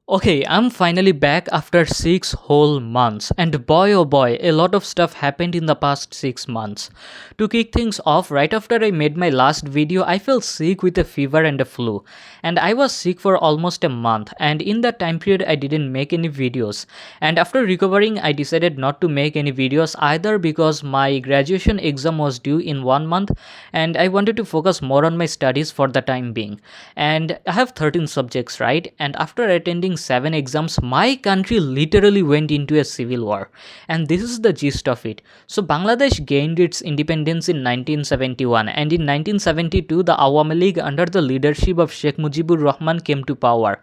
Okay, I'm finally back after 6 whole months, and boy oh boy, a lot of stuff happened in the past 6 months. To kick things off, right after I made my last video, I fell sick with a fever and a flu, and I was sick for almost a month. And in that time period, I didn't make any videos. And after recovering, I decided not to make any videos either because my graduation exam was due in 1 month, and I wanted to focus more on my studies for the time being. And I have 13 subjects, right? And after attending 7 exams, my country literally went into a civil war. And this is the gist of it. So Bangladesh gained its independence in 1971, and in 1972 the Awami League under the leadership of Sheikh Mujibur Rahman came to power.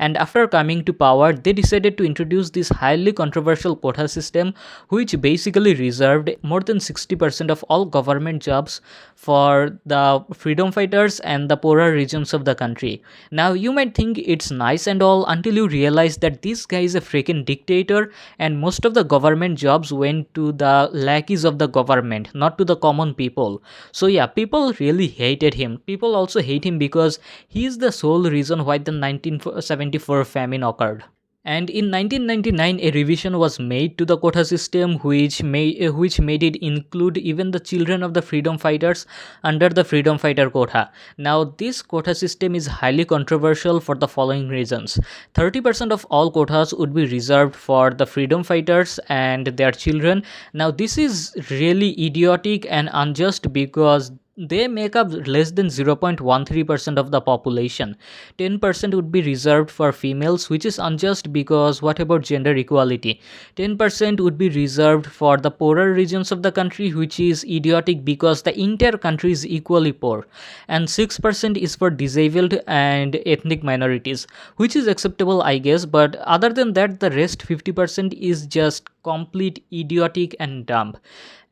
And after coming to power, they decided to introduce this highly controversial quota system, which basically reserved more than 60% of all government jobs for the freedom fighters and the poorer regions of the country. Now, you might think it's nice and all until you realize that this guy is a freaking dictator, and most of the government jobs went to the lackeys of the government, not to the common people. So, yeah, people really hated him. People also hate him because he is the sole reason why the 1974 famine occurred. And in 1999, a revision was made to the quota system, which made it include even the children of the freedom fighters under the freedom fighter quota. Now, this quota system is highly controversial for the following reasons: 30% of all quotas would be reserved for the freedom fighters and their children. Now, this is really idiotic and unjust because they make up less than 0.13% of the population. 10% would be reserved for females, which is unjust because what about gender equality? 10% would be reserved for the poorer regions of the country, which is idiotic because the entire country is equally poor. And 6% is for disabled and ethnic minorities, which is acceptable, I guess, but other than that, the rest 50% is just complete idiotic and dumb.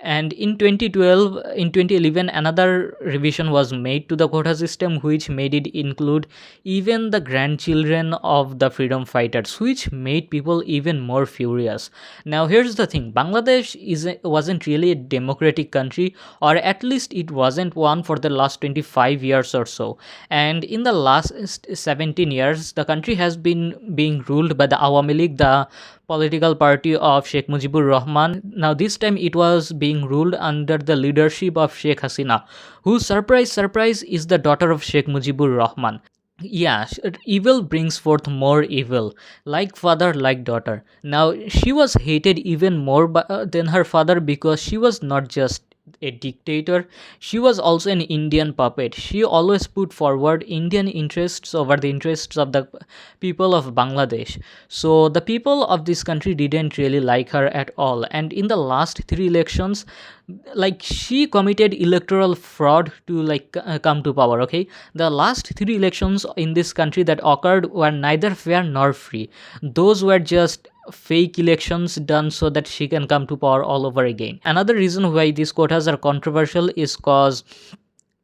And in 2011, another revision was made to the quota system, which made it include even the grandchildren of the freedom fighters, which made people even more furious. Now, here's the thing: Bangladesh wasn't really a democratic country, or at least it wasn't one for the last 25 years or so. And in the last 17 years, the country has been being ruled by the Awami League, the political party of Sheikh Mujibur Rahman. Now, this time it was being ruled under the leadership of Sheikh Hasina, who, surprise, is the daughter of Sheikh Mujibur Rahman. Yeah, evil brings forth more evil, like father, like daughter. Now, she was hated even more than her father because she was not just a dictator, she was also an Indian puppet. She always put forward Indian interests over the interests of the people of Bangladesh. So the people of this country didn't really like her at all. And in the last 3 elections, like, she committed electoral fraud to come to power. Okay, the last 3 elections in this country that occurred were neither fair nor free. Those were just fake elections done so that she can come to power all over again. Another reason why these quotas are controversial is cause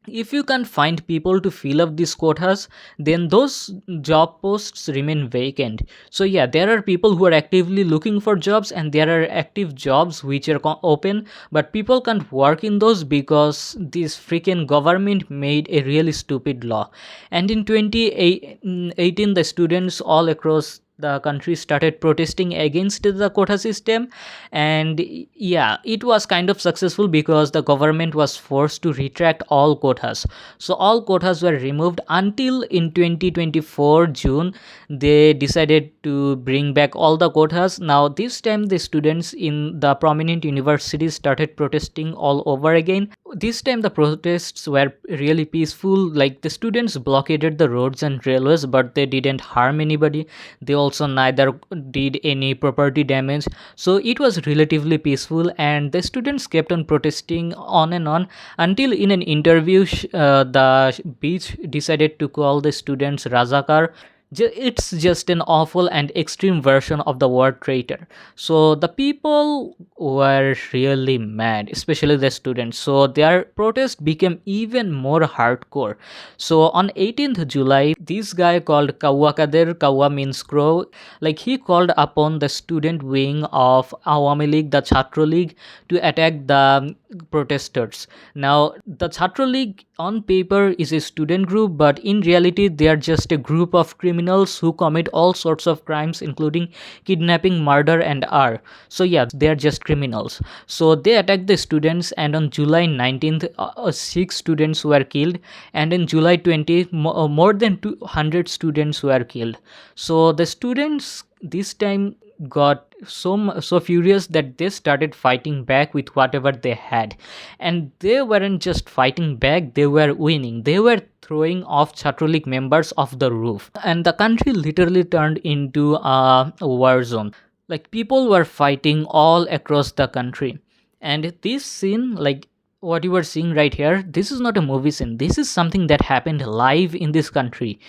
if you can't find people to fill up these quotas, then those job posts remain vacant. So yeah, there are people who are actively looking for jobs, and there are active jobs which are open, but people can't work in those because this freaking government made a really stupid law. And in 2018, the students all across the country started protesting against the quota system. And yeah, it was kind of successful because the government was forced to retract all quotas. So all quotas were removed until in 2024 June they decided to bring back all the quotas. Now this time the students in the prominent universities started protesting all over again. This time the protests were really peaceful. Like, the students blockaded the roads and railways, but they didn't harm anybody. They also neither did any property damage. So it was relatively peaceful, and the students kept on protesting on and on until in an interview the beach decided to call the students Razakar. It's just an awful and extreme version of the word traitor. So the people were really mad, especially the students. So their protest became even more hardcore. So on 18th July, this guy called Kawa Kader, Kawa means crow, like, he called upon the student wing of Awami League, the Chhatro League, to attack the protesters. Now, the Chhatro League on paper is a student group, but in reality they are just a group of criminals criminals who commit all sorts of crimes, including kidnapping, murder, and R. So yeah, they are just criminals. So they attacked the students, and on July 19th, 6 students were killed, and in July 20th, more than 200 students were killed. So the students this time got so furious that they started fighting back with whatever they had, and they weren't just fighting back, they were winning. They were throwing off Chhatralik members off the roof, and the country literally turned into a war zone. Like, people were fighting all across the country. And this scene, like what you were seeing right here, this is not a movie scene, this is something that happened live in this country.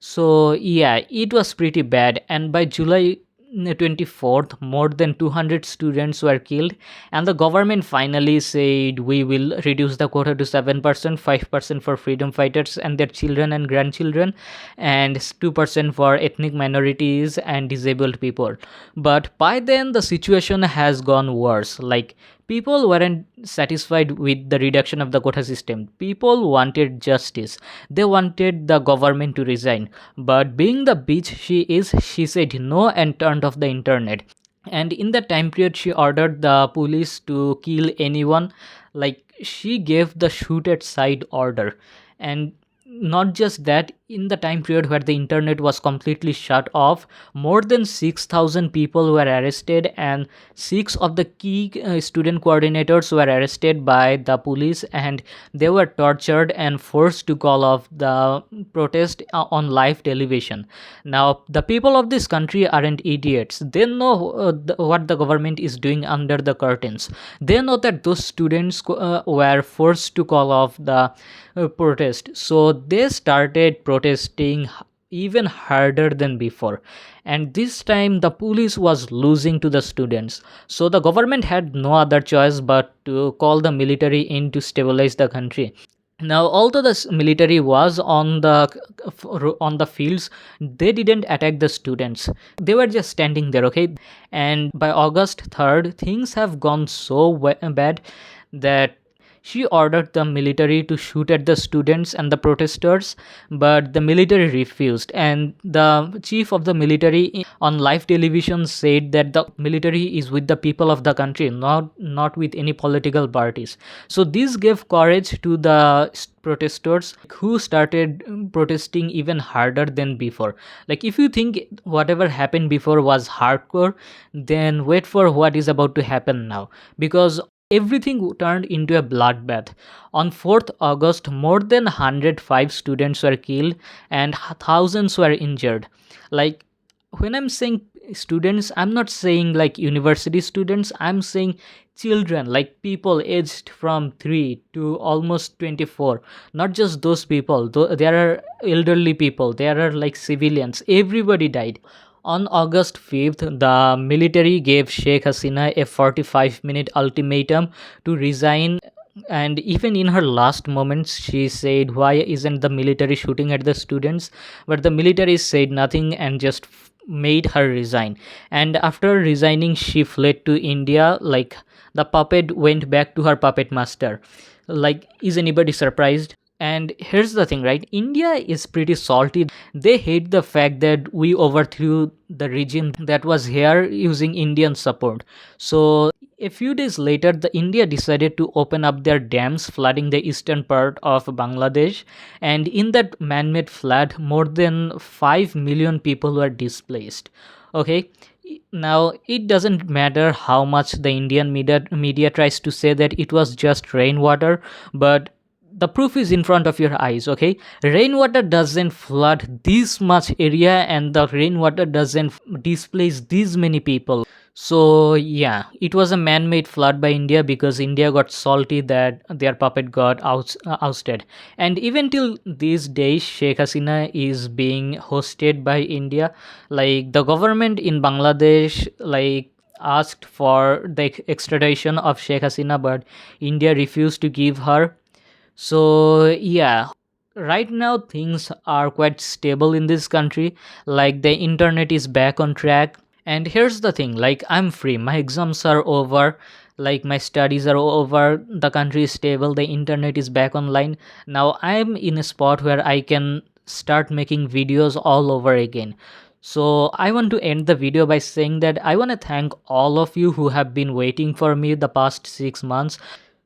So yeah, it was pretty bad. And by July 24th, more than 200 students were killed, and the government finally said, we will reduce the quota to 7%, 5% for freedom fighters and their children and grandchildren, and 2% for ethnic minorities and disabled people. But by then the situation has gone worse. Like, people weren't satisfied with the reduction of the quota system. People wanted justice. They wanted the government to resign. But being the bitch she is, she said no and turned off the internet. And in that time period, she ordered the police to kill anyone. Like, she gave the shoot at side order. And not just that, in the time period where the internet was completely shut off, more than 6,000 people were arrested, and 6 of the key student coordinators were arrested by the police, and they were tortured and forced to call off the protest on live television. Now, the people of this country aren't idiots. They know what the government is doing under the curtains. They know that those students were forced to call off the protest. So they started protesting even harder than before, and this time the police was losing to the students. So the government had no other choice but to call the military in to stabilize the country. Now, although the military was on the fields, they didn't attack the students. They were just standing there, okay? And by August 3rd, things have gone so bad that she ordered the military to shoot at the students and the protesters, but the military refused. And the chief of the military on live television said that the military is with the people of the country, not with any political parties. So this gave courage to the protesters, who started protesting even harder than before. Like, if you think whatever happened before was hardcore, then wait for what is about to happen now, because everything turned into a bloodbath. On 4th August, more than 105 students were killed and thousands were injured. Like, when I'm saying students, I'm not saying like university students, I'm saying children, like people aged from 3 to almost 24. Not just those people, there are elderly people, there are like civilians, everybody died. On August 5th, the military gave Sheikh Hasina a 45-minute ultimatum to resign, and even in her last moments, she said, why isn't the military shooting at the students? But the military said nothing and just made her resign. And after resigning, she fled to India. Like, the puppet went back to her puppet master. Like, is anybody surprised? And here's the thing, right? India is pretty salty. They hate the fact that we overthrew the regime that was here using Indian support. So a few days later, the India decided to open up their dams, flooding the eastern part of Bangladesh. And in that man-made flood, more than 5 million people were displaced. Okay. Now, it doesn't matter how much the Indian media tries to say that it was just rainwater, but the proof is in front of your eyes, okay? Rainwater doesn't flood this much area, and the rainwater doesn't displace this many people. So yeah, it was a man-made flood by India because India got salty that their puppet got ousted. And even till these days, Sheikh Hasina is being hosted by India. Like, the government in Bangladesh, like, asked for the extradition of Sheikh Hasina, but India refused to give her. So yeah, right now things are quite stable in this country. Like, the internet is back on track. And here's the thing, like, I'm free, my exams are over, like, my studies are over, the country is stable, the internet is back online. Now I'm in a spot where I can start making videos all over again. So I want to end the video by saying that I want to thank all of you who have been waiting for me the past 6 months.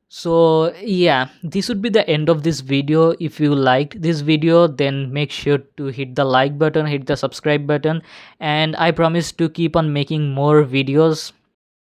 So yeah, this would be the end of this video. If you liked this video, then make sure to hit the like button, hit the subscribe button, and I promise to keep on making more videos